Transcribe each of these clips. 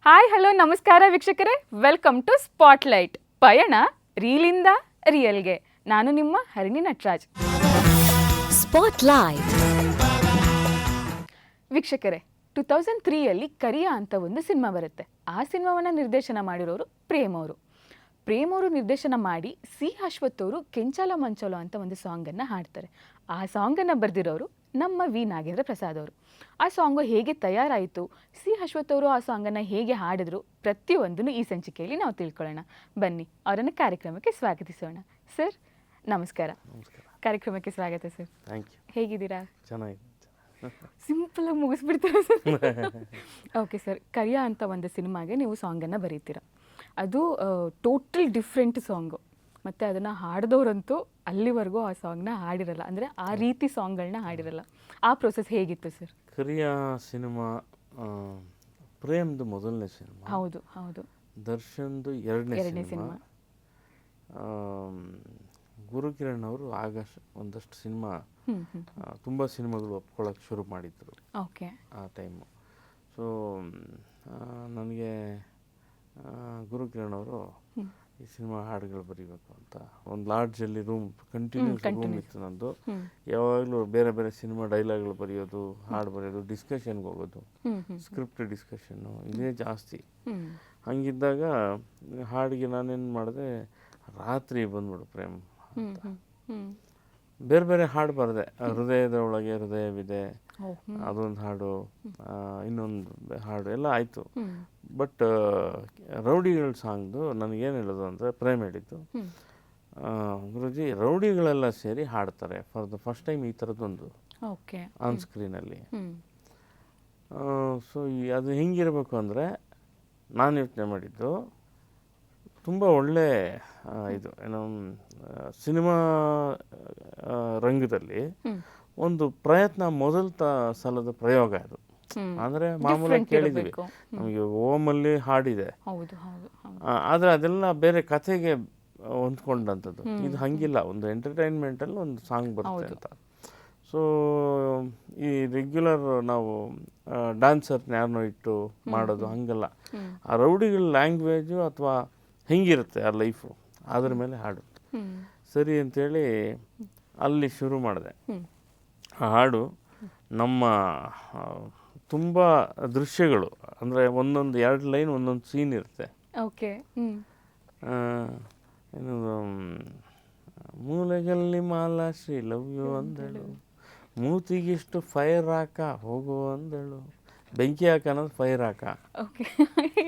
Hi hello ನಮಸ್ಕಾರ ವೀಕ್ಷಕರೇ, welcome to spotlight. ಪಯಣ ರೀಲಿಂದ ರಿಯಲ್ಗೆ. ನಾನು ನಿಮ್ಮ ಹರಿಣಿ ನಟರಾಜ್. ಸ್ಪಾಟ್ಲೈಟ್ ವೀಕ್ಷಕರೇ, 2003ಯಲ್ಲಿ ಕರಿಯಾ ಅಂತ ಒಂದು ಸಿನಿಮಾ ಬರುತ್ತೆ. ಆ ಸಿನಿಮಾವನ್ನು ನಿರ್ದೇಶನ ಮಾಡಿರೋರು ಪ್ರೇಮ್ ಅವರು ನಿರ್ದೇಶನ ಮಾಡಿ ಸಿ ಅಶ್ವಥ್ ಅವರು ಕೆಂಚಾಲ ಮಂಚಾಲ ಅಂತ ಒಂದು ಸಾಂಗನ್ನು ಹಾಡ್ತಾರೆ. ಆ ಸಾಂಗನ್ನು ಬರೆದಿರೋರು ನಮ್ಮ ವಿ ನಾಗೇಂದ್ರ ಪ್ರಸಾದ್ ಅವರು. ಆ ಸಾಂಗು ಹೇಗೆ ತಯಾರಾಯಿತು, ಸಿ ಅಶ್ವಥ್ ಅವರು ಆ ಸಾಂಗನ್ನು ಹೇಗೆ ಹಾಡಿದ್ರು, ಪ್ರತಿಯೊಂದನ್ನು ಈ ಸಂಚಿಕೆಯಲ್ಲಿ ನಾವು ತಿಳ್ಕೊಳ್ಳೋಣ. ಬನ್ನಿ, ಅವರನ್ನು ಕಾರ್ಯಕ್ರಮಕ್ಕೆ ಸ್ವಾಗತಿಸೋಣ. ಸರ್ ನಮಸ್ಕಾರ. ಕಾರ್ಯಕ್ರಮಕ್ಕೆ ಸ್ವಾಗತ ಸರ್. Thank you. ಹೇಗಿದ್ದೀರಾ? ಚೆನ್ನಾಗಿದೆ. ಸಿಂಪಲಾಗಿ ಮುಗಿಸ್ಬಿಡ್ತೀರಾ ಸರ್? ಓಕೆ ಸರ್, ಕರಿಯಾ ಅಂತ ಒಂದು ಸಿನಿಮಾಗೆ ನೀವು ಸಾಂಗನ್ನು ಬರೀತೀರ. ಅದು ಟೋಟಲ್ ಡಿಫ್ರೆಂಟ್ ಸಾಂಗು, ಮತ್ತು ಅದನ್ನು ಹಾಡಿದವರಂತೂ ಅಲ್ಲಿವರೆಗೂ ಆ ಸಾಂಗ್ನ ಹಾಡಿರಲ್ಲ, ಅಂದರೆ ಆ ರೀತಿ ಸಾಂಗ್ಗಳನ್ನ ಹಾಡಿರಲ್ಲ. ಆ ಪ್ರೊಸೆಸ್ ಹೇಗಿತ್ತು ಸರ್? ಕರಿಯಾ ಸಿನಿಮಾ ಪ್ರೇಮ್ದು ಮೊದಲನೇ ಸಿನಿಮಾ. ಹೌದು ಹೌದು. ದರ್ಶನ್ದು ಎರಡನೇ ಸಿನಿಮಾ. ಗುರುಕಿರಣ್ ಅವರು ಆಗ ಒಂದಷ್ಟು ಸಿನಿಮಾ, ತುಂಬ ಸಿನಿಮಾಗಳು ಒಪ್ಕೊಳ್ಳೋಕೆ ಶುರು ಮಾಡಿದ್ರು ಓಕೆ ಆ ಟೈಮು. ಸೊ ನನಗೆ ಗುರುಕಿರಣ್ ಅವರು ಈ ಸಿನಿಮಾ ಹಾಡುಗಳು ಬರೀಬೇಕು ಅಂತ ಒಂದು ಲಾಡ್ಜಲ್ಲಿ ಕಂಟಿನ್ಯೂಸ್ ರೂಮ್ ಇತ್ತು ನಂದು. ಯಾವಾಗಲೂ ಬೇರೆ ಬೇರೆ ಸಿನಿಮಾ ಡೈಲಾಗ್ಗಳು ಬರೆಯೋದು, ಹಾಡು ಬರೆಯೋದು, ಡಿಸ್ಕಷನ್ಗೆ ಹೋಗೋದು, ಸ್ಕ್ರಿಪ್ಟ್ ಡಿಸ್ಕಷನ್ನು ಇದೇ ಜಾಸ್ತಿ. ಹಂಗಿದ್ದಾಗ ಹಾಡಿಗೆ ನಾನೇನು ಮಾಡಿದೆ, ರಾತ್ರಿ ಬಂದ್ಬಿಡು ಪ್ರೇಮ್ ಅಂತ ಬೇರೆ ಬೇರೆ ಹಾಡು ಬರೆದೆ. ಹೃದಯದ ಒಳಗೆ ಹೃದಯವಿದೆ ಅದೊಂದು ಹಾಡು, ಇನ್ನೊಂದು ಹಾಡು ಎಲ್ಲ ಆಯಿತು. ಬಟ್ ರೌಡಿಗಳ ಸಾಂಗ್ದು ನನಗೇನು ಹೇಳೋದು ಅಂದರೆ, ಪ್ರೇಮ್ ಹೇಳಿದ್ದು, ಗುರುಜಿ ರೌಡಿಗಳೆಲ್ಲ ಸೇರಿ ಹಾಡ್ತಾರೆ ಫಾರ್ ದ ಫಸ್ಟ್ ಟೈಮ್ ಈ ಥರದ್ದೊಂದು ಆನ್ ಸ್ಕ್ರೀನಲ್ಲಿ. ಸೊ ಅದು ಹೆಂಗಿರಬೇಕು ಅಂದರೆ, ನಾನು ಯೋಚನೆ ಮಾಡಿದ್ದು ತುಂಬ ಒಳ್ಳೆ ಇದು ಏನೋ ಸಿನಿಮಾ ರಂಗದಲ್ಲಿ ಒಂದು ಪ್ರಯತ್ನ, ಮೊದಲ ಸಲದ ಪ್ರಯೋಗ ಅದು. ಅಂದರೆ ಮಾಮೂಲಾಗಿ ಕೇಳಿದ್ದೀವಿ, ನಮಗೆ ಓಮಲ್ಲಿ ಹಾಡಿದೆ, ಆದರೆ ಅದೆಲ್ಲ ಬೇರೆ ಕಥೆಗೆ ಹೊಂದ್ಕೊಂಡಂಥದ್ದು. ಇದು ಹಂಗಿಲ್ಲ, ಒಂದು ಎಂಟರ್ಟೈನ್ಮೆಂಟಲ್ಲಿ ಒಂದು ಸಾಂಗ್ ಬರುತ್ತೆ ಅಂತ. ಸೊ ಈ ರೆಗ್ಯುಲರ್ ನಾವು ಡ್ಯಾನ್ಸರ್ನ ಯಾರನ್ನೋ ಇಟ್ಟು ಮಾಡೋದು ಹಂಗಲ್ಲ. ಆ ರೌಡಿಗಳ ಲ್ಯಾಂಗ್ವೇಜು ಅಥವಾ ಹೆಂಗಿರುತ್ತೆ ಆ ಲೈಫು, ಅದ್ರ ಮೇಲೆ ಹಾಡು ಸರಿ ಅಂತೇಳಿ ಅಲ್ಲಿ ಶುರು ಮಾಡಿದೆ. ಆ ಹಾಡು ನಮ್ಮ ತುಂಬ ದೃಶ್ಯಗಳು, ಅಂದರೆ ಒಂದೊಂದು 2 ಲೈನ್ ಒಂದೊಂದು ಸೀನ್ ಇರುತ್ತೆ. ಓಕೆ. ಏನು, ಮೂಲೆಗಲ್ಲಿ ಮಾಲಾಶ್ರೀ ಲವ್ ಯು ಅಂದಳು, ಮೂತಿಗಿಷ್ಟು ಫೈರ್ ಹಾಕ ಹೋಗು ಅಂದಳು, ಬೆಂಕಿ ಹಾಕ ಅನ್ನೋದು ಫೈರ್ ಹಾಕ,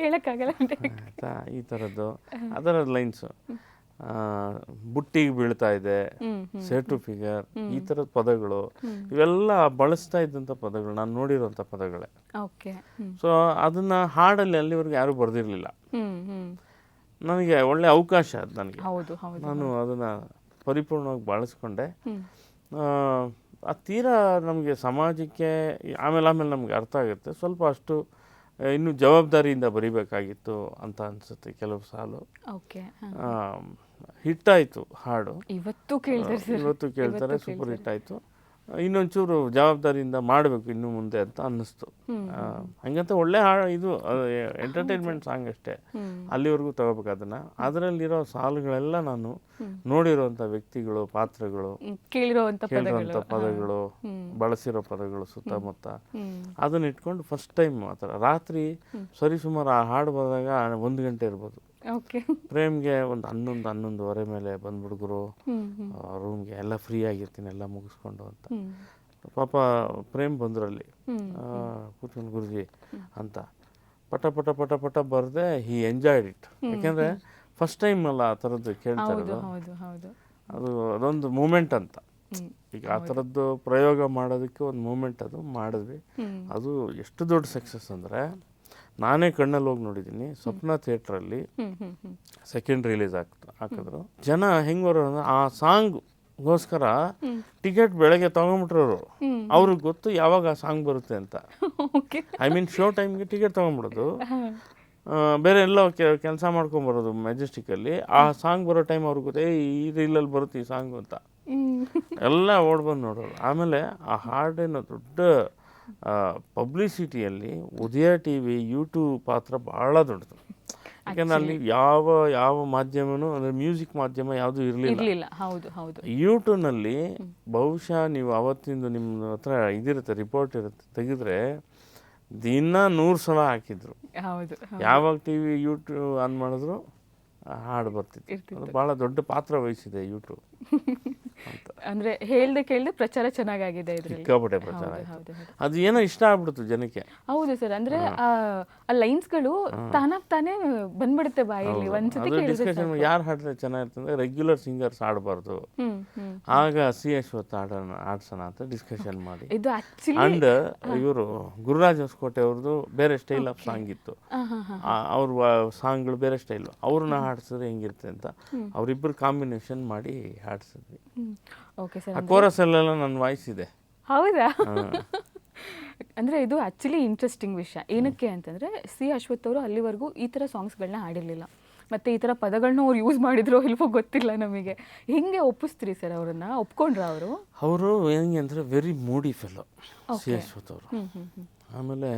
ಹೇಳಕ್ಕಾಗಲ್ಲ ಆಯಿತಾ, ಈ ಥರದ್ದು ಅದರ ಲೈನ್ಸು. ಬುಟ್ಟಿಗೆ ಬೀಳ್ತಾ ಇದೆ, ಸೇಟು ಫಿಗರ್, ಈ ಥರದ ಪದಗಳು ಇವೆಲ್ಲ ಬಳಸ್ತಾ ಇದ್ದಂಥ ಪದಗಳು, ನಾನು ನೋಡಿರೋಂಥ ಪದಗಳೇ. ಸೊ ಅದನ್ನು ಹಾಡಲ್ಲಿ ಅಲ್ಲಿವರೆಗೆ ಯಾರೂ ಬರೆದಿರಲಿಲ್ಲ. ನನಗೆ ಒಳ್ಳೆ ಅವಕಾಶ ಅದು ನನಗೆ. ನಾನು ಅದನ್ನು ಪರಿಪೂರ್ಣವಾಗಿ ಬಳಸ್ಕೊಂಡೆ. ಆ ತೀರಾ ನಮಗೆ ಸಮಾಜಕ್ಕೆ ಆಮೇಲೆ ನಮಗೆ ಅರ್ಥ ಆಗುತ್ತೆ, ಸ್ವಲ್ಪ ಅಷ್ಟು ಇನ್ನೂ ಜವಾಬ್ದಾರಿಯಿಂದ ಬರಿಬೇಕಾಗಿತ್ತು ಅಂತ ಅನಿಸುತ್ತೆ ಕೆಲವು ಸಾಲು. ಹಿಟ್ಟಾಯಿತು ಹಾಡು, ಇವತ್ತು ಕೇಳ್ತಾರೆ, ಸೂಪರ್ ಹಿಟ್ ಆಯಿತು. ಇನ್ನೊಂಚೂರು ಜವಾಬ್ದಾರಿಯಿಂದ ಮಾಡಬೇಕು ಇನ್ನು ಮುಂದೆ ಅಂತ ಅನ್ನಿಸ್ತು. ಹಂಗಂತ ಒಳ್ಳೆ ಹಾಡು ಇದು, ಎಂಟರ್ಟೈನ್ಮೆಂಟ್ ಸಾಂಗ್ ಅಷ್ಟೇ, ಅಲ್ಲಿವರೆಗೂ ತಗೋಬೇಕು ಅದನ್ನು. ಅದರಲ್ಲಿರೋ ಸಾಲುಗಳೆಲ್ಲ ನಾನು ನೋಡಿರೋಂಥ ವ್ಯಕ್ತಿಗಳು, ಪಾತ್ರಗಳು, ಕೇಳಿರೋಂಥ ಪದಗಳು, ಬಳಸಿರೋ ಪದಗಳು ಸುತ್ತಮುತ್ತ, ಅದನ್ನ ಇಟ್ಕೊಂಡು ಫಸ್ಟ್ ಟೈಮ್ ಆ ಥರ ರಾತ್ರಿ ಸರಿಸುಮಾರು ಆ ಹಾಡು ಬರೆದಾಗ 1 ಗಂಟೆ ಇರ್ಬೋದು. ಪ್ರೇಮ್ಗೆ ಒಂದು 11-11:30 ಮೇಲೆ ಬಂದ್ಬಿಡುಗರು ರೂಮ್ಗೆ, ಎಲ್ಲ ಫ್ರೀ ಆಗಿರ್ತೀನಿ ಎಲ್ಲ ಮುಗಿಸ್ಕೊಂಡು ಅಂತ. ಪಾಪ ಪ್ರೇಮ್ ಬಂದ್ರಲ್ಲಿ ಕೂತ್ಕೊಂಡು ಗುರುಜಿ ಅಂತ ಪಟ ಪಟ ಪಟ ಪಟ ಬರದೆ ಹಿ ಎಂಜಾಯ್ಡ್ ಇಟ್. ಯಾಕೆಂದರೆ ಫಸ್ಟ್ ಟೈಮ್ ಅಲ್ಲ ಆ ಥರದ್ದು ಕೇಳ್ತಾ ಇರೋದು, ಅದೊಂದು ಮೂಮೆಂಟ್ ಅಂತ. ಈಗ ಆ ಥರದ್ದು ಪ್ರಯೋಗ ಮಾಡೋದಕ್ಕೆ ಒಂದು ಮೂಮೆಂಟ್, ಅದು ಮಾಡಿದ್ವಿ. ಅದು ಎಷ್ಟು ದೊಡ್ಡ ಸಕ್ಸಸ್ ಅಂದರೆ, ನಾನೇ ಕಣ್ಣಲ್ಲಿ ಹೋಗಿ ನೋಡಿದ್ದೀನಿ. ಸ್ವಪ್ನ ಥಿಯೇಟ್ರಲ್ಲಿ ಸೆಕೆಂಡ್ ರಿಲೀಸ್ ಹಾಕಿದ್ರು. ಜನ ಹೆಂಗೆ ಬರೋರು ಆ ಸಾಂಗ್ಗೋಸ್ಕರ ಟಿಕೆಟ್ ಬೆಳಗ್ಗೆ ತೊಗೊಂಬಿಟ್ರವರು. ಅವ್ರಿಗೆ ಗೊತ್ತು ಯಾವಾಗ ಆ ಸಾಂಗ್ ಬರುತ್ತೆ ಅಂತ. ಐ ಮೀನ್ ಶೋ ಟೈಮ್ಗೆ ಟಿಕೆಟ್ ತೊಗೊಂಬಿಡೋದು, ಬೇರೆ ಎಲ್ಲ ಕೆಲಸ ಮಾಡ್ಕೊಂಬರೋದು ಮೆಜೆಸ್ಟಿಕಲ್ಲಿ. ಆ ಸಾಂಗ್ ಬರೋ ಟೈಮ್ ಅವ್ರಿಗೆ ಗೊತ್ತೇ ಈ ರೀಲಲ್ಲಿ ಬರುತ್ತೆ ಈ ಸಾಂಗು ಅಂತ, ಎಲ್ಲ ಓಡ್ಬಂದು ನೋಡೋರು. ಆಮೇಲೆ ಆ ಹಾಡೇನೋ ದೊಡ್ಡ ಪಬ್ಲಿಸಿಟಿಯಲ್ಲಿ ಉದಯ ಟಿ ವಿ ಯೂಟ್ಯೂಬ್ ಪಾತ್ರ ಭಾಳ ದೊಡ್ಡದು. ಯಾಕಂದ್ರೆ ಅಲ್ಲಿ ಯಾವ ಮಾಧ್ಯಮನೂ ಅಂದರೆ ಮ್ಯೂಸಿಕ್ ಮಾಧ್ಯಮ ಯಾವುದೂ ಇರಲಿಲ್ಲ. ಯೂಟ್ಯೂಬ್ನಲ್ಲಿ ಬಹುಶಃ ನೀವು ಅವತ್ತಿಂದು ನಿಮ್ಮ ಹತ್ರ ಇದಿರುತ್ತೆ, ರಿಪೋರ್ಟ್ ಇರುತ್ತೆ, ತೆಗೆದ್ರೆ ದಿನ 100 ಸಲ ಹಾಕಿದ್ರು. ಯಾವಾಗ ಟಿ ವಿ ಯೂಟ್ಯೂಬ್ ಆನ್ ಮಾಡಿದ್ರು ಹಾಡು ಬರ್ತಿತ್ತು. ಅದು ಭಾಳ ದೊಡ್ಡ ಪಾತ್ರ ವಹಿಸಿದೆ ಯೂಟ್ಯೂಬ್ ಅಂತ. ಅಂದ್ರೆ ಹೇಳ್ದೆ ಕೇಳ್ದೆ ಪ್ರಚಾರ ಚೆನ್ನಾಗಿದೆ, ಸಿಕ್ಕಾಪಟ್ಟೆ ಪ್ರಚಾರ ಆಯ್ತು. ಅದು ಏನೋ ಇಷ್ಟ ಆಗ್ಬಿಡ್ತು ಜನಕ್ಕೆ. ಹೌದು ಸರ್, ಅಂದ್ರೆ ಆ ಲೈನ್ಸ್ಗಳು ತಾನೇ ಬಂದ್ಬಿಡುತ್ತೆ ಬಾಯಲ್ಲಿ ಒಂದ್ಸತಿ ಡಿಸ್ಕಷನ್. ಯಾರು ಹಾಡಿದ್ರೆ ಚೆನ್ನಾಗಿರ್ತಂದ್ರೆ ರೆಗ್ಯುಲರ್ ಸಿಂಗರ್ಸ್ ಹಾಡಬಾರ್ದು, ಆಗ ಸಿ ಅಶ್ವಥ್ ಹಾಡ್ಸೋಣ ಅಂತ ಡಿಸ್ಕಷನ್ ಮಾಡಿ. ಇದು ಅಂಡ್ ಇವರು ಗುರುರಾಜ್ ಹೊಸಕೋಟೆ ಅವ್ರದ್ದು ಬೇರೆ ಸ್ಟೈಲ್ ಆಫ್ ಸಾಂಗ್ ಇತ್ತು, ಅವ್ರ ಸಾಂಗ್ಗಳು ಬೇರೆ ಸ್ಟೈಲು. ಅವ್ರನ್ನ ಹಾಡ್ಸಿದ್ರೆ ಹೆಂಗಿರುತ್ತೆ ಅಂತ ಅವರಿಬ್ಬರು ಕಾಂಬಿನೇಷನ್ ಮಾಡಿ ಹಾಡ್ಸಿದ್ವಿ. ಆ ಕೋರಸ್ ಅಲ್ಲೆಲ್ಲ ನನ್ನ ವಾಯ್ಸ್ ಇದೆ. ಹೌದಾ? ಅಂದರೆ ಇದು ಆ್ಯಕ್ಚುಲಿ ಇಂಟ್ರೆಸ್ಟಿಂಗ್ ವಿಷಯ. ಏನಕ್ಕೆ ಅಂತಂದರೆ ಸಿ ಅಶ್ವಥ್ ಅವರು ಅಲ್ಲಿವರೆಗೂ ಈ ಥರ ಸಾಂಗ್ಸ್ಗಳನ್ನ ಹಾಡಿರಲಿಲ್ಲ, ಮತ್ತು ಈ ಥರ ಪದಗಳನ್ನ ಅವ್ರು ಯೂಸ್ ಮಾಡಿದ್ರು ಇಲ್ವೋ ಗೊತ್ತಿಲ್ಲ ನಮಗೆ. ಹೆಂಗೆ ಒಪ್ಪಿಸ್ತೀರಿ ಸರ್ ಅವರನ್ನು? ಒಪ್ಕೊಂಡ್ರ ಅವರು ಹೆಂಗೆ ಅಂದರೆ ವೆರಿ ಮೂಡಿ ಫೆಲೋ ಸಿ ಅಶ್ವಥ್ ಅವರು. ಆಮೇಲೆ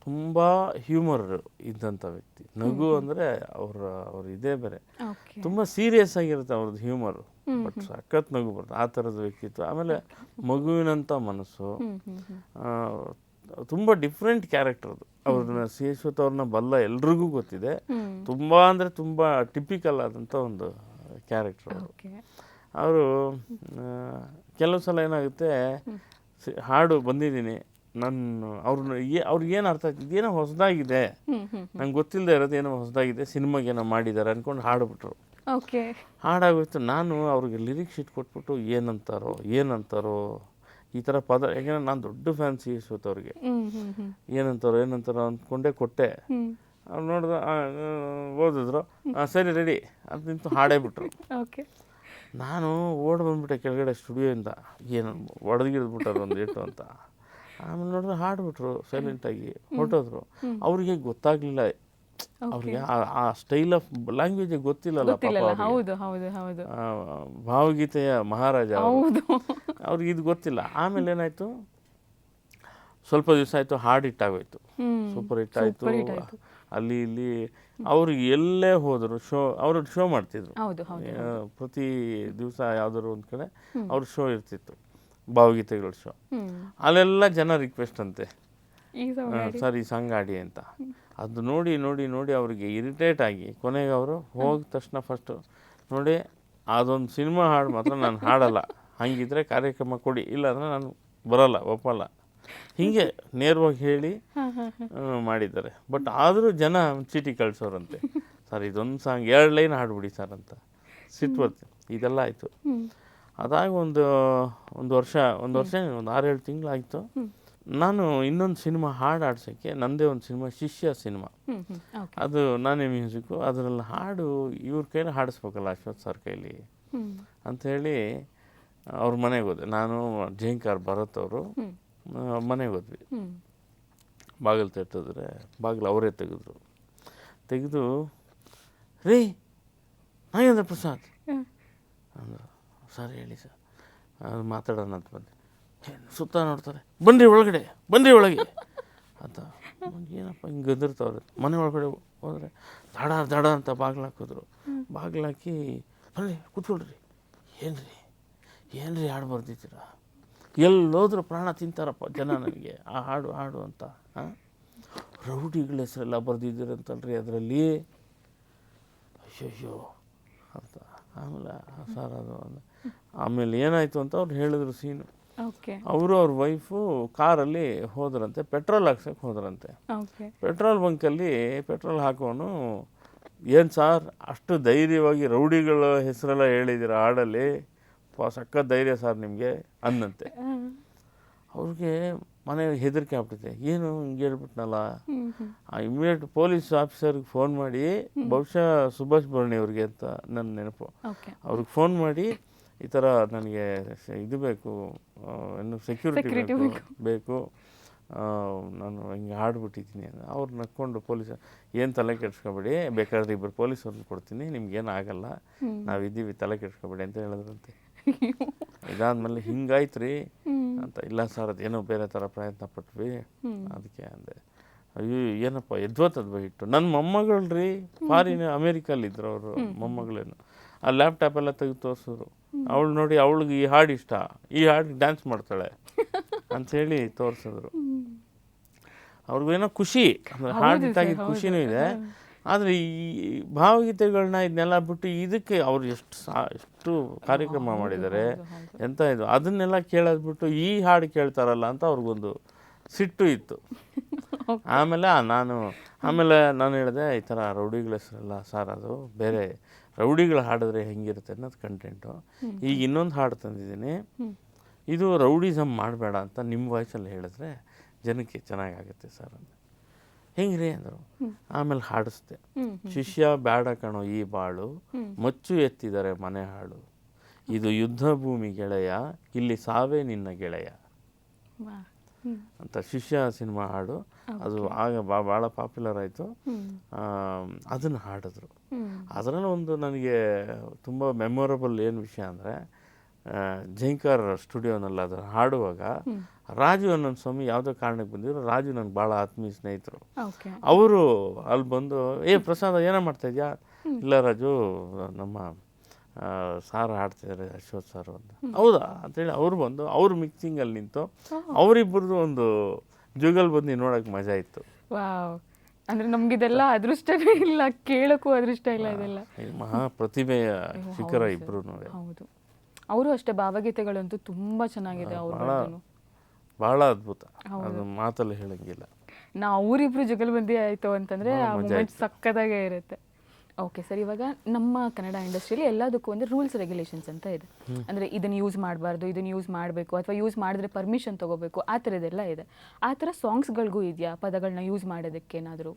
ತುಂಬ ಹ್ಯೂಮರ್ ಇದ್ದಂಥ ವ್ಯಕ್ತಿ. ನಗು ಅಂದರೆ ಅವ್ರ ಇದೇ ಬೇರೆ, ತುಂಬ ಸೀರಿಯಸ್ ಆಗಿರುತ್ತೆ ಅವ್ರದ್ದು ಹ್ಯೂಮರು, ಬಟ್ ಸಖತ್ ನಗು ಬರುತ್ತೆ, ಆ ಥರದ ವ್ಯಕ್ತಿತ್ವ. ಆಮೇಲೆ ಮಗುವಿನಂಥ ಮನಸ್ಸು, ತುಂಬ ಡಿಫ್ರೆಂಟ್ ಕ್ಯಾರೆಕ್ಟರ್ ಅದು. ಅವ್ರನ್ನ ಸಿ ಅಶ್ವಥ್ ಅವ್ರನ್ನ ಬಲ್ಲ ಎಲ್ರಿಗೂ ಗೊತ್ತಿದೆ. ತುಂಬ ಅಂದರೆ ತುಂಬ ಟಿಪಿಕಲ್ ಆದಂಥ ಒಂದು ಕ್ಯಾರೆಕ್ಟರ್ ಅವರು. ಅವರು ಕೆಲವು ಸಲ ಏನಾಗುತ್ತೆ, ಹಾಡು ಬಂದಿದ್ದೀನಿ ನಾನು ಅವ್ರಿಗೆ ಏನು ಅರ್ಥ ಆಗ್ತಿದೆ, ಏನೋ ಹೊಸದಾಗಿದೆ, ನಂಗೆ ಗೊತ್ತಿಲ್ಲದೆ ಇರೋದು ಏನೋ ಹೊಸದಾಗಿದೆ, ಸಿನಿಮಾಗೇನೋ ಮಾಡಿದ್ದಾರೆ ಅಂದ್ಕೊಂಡು ಹಾಡ್ಬಿಟ್ರು. ಹಾಡಾಗೋಯ್ತು. ನಾನು ಅವ್ರಿಗೆ ಲಿರಿಕ್ಸ್ ಶೀಟ್ ಕೊಟ್ಬಿಟ್ಟು ಏನಂತಾರೋ ಈ ಥರ ಪದ, ಯಾಕೆಂದ್ರೆ ನಾನು ದೊಡ್ಡ ಫ್ಯಾನ್ ಸಿ ಅಶ್ವಥ್ ಅವ್ರಿಗೆ. ಏನಂತಾರೋ ಅಂದ್ಕೊಂಡೇ ಕೊಟ್ಟೆ. ಅವ್ರು ನೋಡಿದ್ರೆ ಓದಿದ್ರು, ಸರಿ ರೆಡಿ ಅಂತ ನಿಂತು ಹಾಡೇ ಬಿಟ್ರು. ನಾನು ಓಡ್ ಬಂದ್ಬಿಟ್ಟೆ ಕೆಳಗಡೆ ಸ್ಟುಡಿಯೋಯಿಂದ, ಏನು ಒಡೆದ್ಗಿಡ್ಬಿಟ್ಟಾರ ಒಂದು ಏಟು ಅಂತ. ಆಮೇಲೆ ನೋಡಿದ್ರೆ ಹಾಡ್ಬಿಟ್ರು ಸೈಲೆಂಟಾಗಿ ಹೊರಟೋದ್ರು. ಅವ್ರಿಗೆ ಗೊತ್ತಾಗ್ಲಿಲ್ಲ, ಅವ್ರಿಗೆ ಆ ಸ್ಟೈಲ್ ಆಫ್ ಲ್ಯಾಂಗ್ವೇಜ್ ಗೊತ್ತಿಲ್ಲಲ್ಲ ಪಾಪ. ಭಾವಗೀತೆಯ ಮಹಾರಾಜ ಅವ್ರಿಗೆ ಇದು ಗೊತ್ತಿಲ್ಲ. ಆಮೇಲೆ ಏನಾಯ್ತು, ಸ್ವಲ್ಪ ದಿವಸ ಆಯಿತು, ಹಾಡು ಹಿಟ್ಟಾಗೋಯ್ತು, ಸೂಪರ್ ಹಿಟ್ ಆಯಿತು. ಅಲ್ಲಿ ಇಲ್ಲಿ ಅವ್ರಿಗೆ ಎಲ್ಲೇ ಹೋದರು ಅವರು ಶೋ ಮಾಡ್ತಿದ್ರು. ಪ್ರತಿ ದಿವಸ ಯಾವುದಾದ್ರು ಒಂದು ಕಡೆ ಅವ್ರ ಶೋ ಇರ್ತಿತ್ತು, ಭಾವಗೀತೆಗಳ ಶೋ. ಅಲ್ಲೆಲ್ಲ ಜನ ರಿಕ್ವೆಸ್ಟ್ ಅಂತೆ, ಸರ್ ಈ ಸಾಂಗ್ ಆಡಿ ಅಂತ. ಅದು ನೋಡಿ ನೋಡಿ ನೋಡಿ ಅವರಿಗೆ ಇರಿಟೇಟ್ ಆಗಿ ಕೊನೆಗೆ ಅವರು ಹೋದ ತಕ್ಷಣ ಫಸ್ಟು ನೋಡಿ ಅದೊಂದು ಸಿನಿಮಾ ಹಾಡು ಮಾತ್ರ ನಾನು ಹಾಡಲ್ಲ, ಹಂಗಿದ್ರೆ ಕಾರ್ಯಕ್ರಮ ಕೊಡಿ, ಇಲ್ಲಾಂದರೆ ನಾನು ಬರೋಲ್ಲ, ಒಪ್ಪಲ್ಲ, ಹೀಗೆ ನೇರವಾಗಿ ಹೇಳಿ ಮಾಡಿದ್ದಾರೆ. ಬಟ್ ಆದರೂ ಜನ ಚೀಟಿ ಕಳಿಸೋರಂತೆ, ಸರ್ ಇದೊಂದು ಸಾಂಗ್ 2 ಲೈನ್ ಹಾಡ್ಬಿಡಿ ಸರ್ ಅಂತ. ಸಿಟ್ಟು ಬರ್ತೀನಿ. ಇದೆಲ್ಲ ಆಯಿತು. ಅದಾಗ ಒಂದು ವರ್ಷ 6-7 ತಿಂಗಳಾಯಿತು. ನಾನು ಇನ್ನೊಂದು ಸಿನಿಮಾ ಹಾಡು ಆಡ್ಸೋಕ್ಕೆ, ನನ್ನದೇ ಒಂದು ಸಿನಿಮಾ ಶಿಷ್ಯ ಸಿನಿಮಾ, ಅದು ನಾನೇ ಮ್ಯೂಸಿಕ್ಕು, ಅದರಲ್ಲಿ ಹಾಡು ಇವ್ರ ಕೈಲಿ ಹಾಡಿಸ್ಬೇಕಲ್ಲ ಅಶ್ವಥ್ ಸರ್ ಕೈಲಿ ಅಂಥೇಳಿ ಅವ್ರ ಮನೆಗೆ ಹೋದೆ. ನಾನು ಜಯಂಕಾರ್ ಭರತ್ ಅವರು ಮನೆಗೆ ಹೋದ್ವಿ. ಬಾಗಿಲು ತಟ್ಟಿದ್ರೆ ಬಾಗಿಲು ಅವರೇ ತೆಗೆದು ರೀ ನಾಗೇಂದ್ರ ಪ್ರಸಾದ್ ಅಂದರು. ಸರ್ ಹೇಳಿ ಸರ್, ಅದು ಮಾತಾಡೋಣ ಅಂತ ಬಂದೆ. ಸುತ್ತ ನೋಡ್ತಾರೆ, ಬನ್ನಿರಿ ಒಳಗೆ ಅಂತ. ಏನಪ್ಪ ಹಿಂಗೆ ಗದರ್ತಾವ್ರೆ. ಮನೆ ಒಳಗಡೆ ಹೋದರೆ ದಡ ಅಂತ ಬಾಗಿಲು ಹಾಕಿದ್ರು. ಬಾಗಿಲು ಹಾಕಿ ಬನ್ನಿ ಕೂತ್ಕೊಳ್ರಿ, ಏನ್ರಿ ಹಾಡು ಬರ್ದಿದ್ದೀರಾ, ಎಲ್ಲೋದ್ರೂ ಪ್ರಾಣ ತಿಂತಾರಪ್ಪ ಜನ ನನಗೆ ಆ ಹಾಡು ಅಂತ. ರೌಡಿಗಳ ಹೆಸರೆಲ್ಲ ಬರ್ದಿದ್ದೀರಂತಲ್ರಿ ಅದರಲ್ಲಿ, ಅಯ್ಯಯ್ಯೋ ಅಂತ. ಆಮೇಲೆ ಸರ್ ಅದು ಆಮೇಲೆ ಏನಾಯಿತು ಅಂತ ಅವ್ರು ಹೇಳಿದ್ರು ಸೀನು. ಅವರು ಅವ್ರ ವೈಫು ಕಾರಲ್ಲಿ ಹೋದ್ರಂತೆ, ಪೆಟ್ರೋಲ್ ಹಾಕ್ಸಕ್ಕೆ ಹೋದ್ರಂತೆ. ಪೆಟ್ರೋಲ್ ಬಂಕಲ್ಲಿ ಪೆಟ್ರೋಲ್ ಹಾಕೋನು, ಏನು ಸಾರ್ ಅಷ್ಟು ಧೈರ್ಯವಾಗಿ ರೌಡಿಗಳ ಹೆಸರೆಲ್ಲ ಹೇಳಿದ್ದೀರ ಹಾಡಲ್ಲಿ, ಸಖತ್ ಧೈರ್ಯ ಸರ್ ನಿಮಗೆ ಅನ್ನಂತೆ. ಅವ್ರಿಗೆ ಮನೆಗೆ ಹೆದರಿಕೆ ಆಗ್ಬಿಟ್ಟಿದೆ, ಏನು ಹಿಂಗೆ ಹೇಳ್ಬಿಟ್ನಲ್ಲ. ಇಮಿಡಿಯೇಟ್ ಪೊಲೀಸ್ ಆಫೀಸರ್ಗೆ ಫೋನ್ ಮಾಡಿ, ಬಹುಶಃ ಸುಭಾಷ್ ಭರಣಿ ಅವ್ರಿಗೆ ಅಂತ ನನ್ನ ನೆನಪು, ಅವ್ರಿಗೆ ಫೋನ್ ಮಾಡಿ ಈ ಥರ ನನಗೆ ಇದು ಬೇಕು, ಏನು ಸೆಕ್ಯೂರಿಟಿ ಬೇಕು, ನಾನು ಹಿಂಗೆ ಹಾಡ್ಬಿಟ್ಟಿದ್ದೀನಿ ಅಂತ. ಅವ್ರು ನಕ್ಕೊಂಡು ಪೊಲೀಸ್, ಏನು ತಲೆ ಕೆಡ್ಸ್ಕೊಬೇಡಿ, ಬೇಕಾದ್ರೆ 2 ಪೊಲೀಸವ್ರನ್ನ ಕೊಡ್ತೀನಿ, ನಿಮ್ಗೇನು ಆಗಲ್ಲ, ನಾವಿದ್ದೀವಿ, ತಲೆ ಕೆಡ್ಸ್ಕೊಬೇಡಿ ಅಂತ ಹೇಳಿದ್ರಂತೆ. ಇದಾದ್ಮೇಲೆ ಹಿಂಗಾಯ್ತು ರೀ, ಅಂತ. ಇಲ್ಲ ಸರ್ ಅದೇನೋ ಬೇರೆ ಥರ ಪ್ರಯತ್ನ ಪಟ್ವಿ, ಅದಕ್ಕೆ ಅಂದೆ. ಅಯ್ಯೋ ಏನಪ್ಪ ಎದ್ವತ್ತದ್ವ ಹಿಟ್ಟು. ನನ್ನ ಮೊಮ್ಮಗಳ್ರಿ ಫಾರಿನ್ ಅಮೇರಿಕಲ್ಲಿದ್ರು ಅವರು ಮೊಮ್ಮಗಳೇನು, ಆ ಲ್ಯಾಪ್ಟಾಪ್ ಎಲ್ಲ ತೆಗೆದು ತೋರಿಸಿದ್ರು. ಅವಳು ನೋಡಿ ಅವಳಿಗೆ ಈ ಹಾಡು ಇಷ್ಟ, ಈ ಹಾಡಿಗೆ ಡ್ಯಾನ್ಸ್ ಮಾಡ್ತಾಳೆ ಅಂಥೇಳಿ ತೋರಿಸಿದ್ರು. ಅವ್ರಿಗೇನೋ ಖುಷಿ, ಅಂದರೆ ಹಾಡು ಇಟ್ಟಾಗಿದ್ದು ಖುಷಿನೂ ಇದೆ. ಆದರೆ ಈ ಭಾವಗೀತೆಗಳನ್ನ ಇದನ್ನೆಲ್ಲ ಬಿಟ್ಟು ಇದಕ್ಕೆ ಅವ್ರು ಎಷ್ಟು ಕಾರ್ಯಕ್ರಮ ಮಾಡಿದ್ದಾರೆ, ಎಂತ ಇದು ಅದನ್ನೆಲ್ಲ ಕೇಳೋದು ಬಿಟ್ಟು ಈ ಹಾಡು ಕೇಳ್ತಾರಲ್ಲ ಅಂತ ಅವ್ರಿಗೊಂದು ಸಿಟ್ಟು ಇತ್ತು. ಆಮೇಲೆ ನಾನು ಹೇಳಿದೆ ಈ ಥರ ರೌಡಿಗಳ ಹೆಸರಲ್ಲ ಸರ್, ಅದು ಬೇರೆ ರೌಡಿಗಳು ಹಾಡಿದ್ರೆ ಹೆಂಗಿರುತ್ತೆ ಅನ್ನೋದು ಕಂಟೆಂಟು. ಈಗ ಇನ್ನೊಂದು ಹಾಡು ತಂದಿದ್ದೀನಿ, ಇದು ರೌಡಿಸಮ್ ಮಾಡಬೇಡ ಅಂತ ನಿಮ್ಮ ವಾಯ್ಸಲ್ಲಿ ಹೇಳಿದ್ರೆ ಜನಕ್ಕೆ ಚೆನ್ನಾಗಾಗುತ್ತೆ ಸರ್ ಅಂತ. ಹೆಂಗ್ರಿ ಅಂದರು. ಆಮೇಲೆ ಹಾಡಿಸ್ದೆ. ಶಿಷ್ಯ ಬೇಡ ಕಣೋ ಈ ಬಾಳು, ಮಚ್ಚು ಎತ್ತಿದರೆ ಮನೆ ಹಾಳು, ಇದು ಯುದ್ಧ ಭೂಮಿ ಗೆಳೆಯ, ಇಲ್ಲಿ ಸಾವೇ ನಿನ್ನ ಗೆಳೆಯ ಅಂತ ಶಿಷ್ಯ ಸಿನಿಮಾ ಹಾಡು. ಅದು ಆಗ ಭಾಳ ಪಾಪ್ಯುಲರ್ ಆಯಿತು. ಅದನ್ನು ಹಾಡಿದ್ರು. ಅದರಲ್ಲಿ ಒಂದು ನನಗೆ ತುಂಬ ಮೆಮೊರಬಲ್ ಏನು ವಿಷಯ ಅಂದರೆ, ಜೈಂಕಾರ್ ಸ್ಟುಡಿಯೋನಲ್ಲಿ ಅದನ್ನು ಹಾಡುವಾಗ ರಾಜು ಅನ್ನೊಂದು ಸ್ವಾಮಿ ಯಾವುದೋ ಕಾರಣಕ್ಕೆ ಬಂದಿದ್ರು. ರಾಜು ನನಗೆ ಭಾಳ ಆತ್ಮೀಯ ಸ್ನೇಹಿತರು. ಅವರು ಅಲ್ಲಿ ಬಂದು ಪ್ರಸಾದ ಏನೋ ಮಾಡ್ತಾಯಿದ್ಯಾ? ಇಲ್ಲ ರಾಜು, ನಮ್ಮ ಸಾರು ಹಾಡ್ತಿದ್ದಾರೆ ಅಶ್ವಥ್ ಸಾರು ಅಂತ. ಹೌದಾ ಅಂತೇಳಿ ಅವ್ರು ಬಂದು ಅವ್ರ ಮಿಕ್ಸಿಂಗಲ್ಲಿ ನಿಂತು ಅವರಿಬ್ಬರದು ಒಂದು ಜುಗಲ್ ಬಂದು ನೋಡೋಕೆ ಮಜಾ ಇತ್ತು. ಅಂದರೆ ನಮಗಿದೆಲ್ಲ ಅದೃಷ್ಟವೇ ಇಲ್ಲ, ಕೇಳೋಕ್ಕೂ ಅದೃಷ್ಟ ಇಲ್ಲ. ಇದೆಲ್ಲ ಮಹಾ ಪ್ರತಿಭೆಯ ಶಿಖರ ಇಬ್ಬರು. ಹೌದು, ಅವರು ಅಷ್ಟೇ. ಭಾವಗೀತೆಗಳಂತೂ ತುಂಬ ಚೆನ್ನಾಗಿದೆ. ಅವರು ಭಾಳ ಅದ್ಭುತ, ಅದು ಮಾತಲ್ಲಿ ಹೇಳಂಗಿಲ್ಲ. ಅವರಿಬ್ರು ಜುಗಲ್ಬಂದಿ ಆಯಿತು ಅಂತಂದರೆ ಆ ಮೂಮೆಂಟ್ ಸಕ್ಕತ್ತಾಗೇ ಇರುತ್ತೆ. ಓಕೆ ಸರ್, ಇವಾಗ ನಮ್ಮ ಕನ್ನಡ ಇಂಡಸ್ಟ್ರಿಯಲ್ಲಿ ಎಲ್ಲದಕ್ಕೂ ಒಂದು ರೂಲ್ಸ್ ರೆಗ್ಯುಲೇಷನ್ಸ್ ಅಂತ ಇದೆ. ಅಂದರೆ ಇದನ್ನು ಯೂಸ್ ಮಾಡಬಾರ್ದು, ಇದನ್ನು ಯೂಸ್ ಮಾಡಬೇಕು, ಅಥವಾ ಯೂಸ್ ಮಾಡಿದ್ರೆ ಪರ್ಮಿಷನ್ ತೊಗೋಬೇಕು, ಆ ಥರದ್ದೆಲ್ಲ ಇದೆ. ಆ ಥರ ಸಾಂಗ್ಸ್ಗಳಿಗೂ ಇದೆಯಾ ಪದಗಳನ್ನ ಯೂಸ್ ಮಾಡೋದಕ್ಕೆ ಏನಾದರೂ?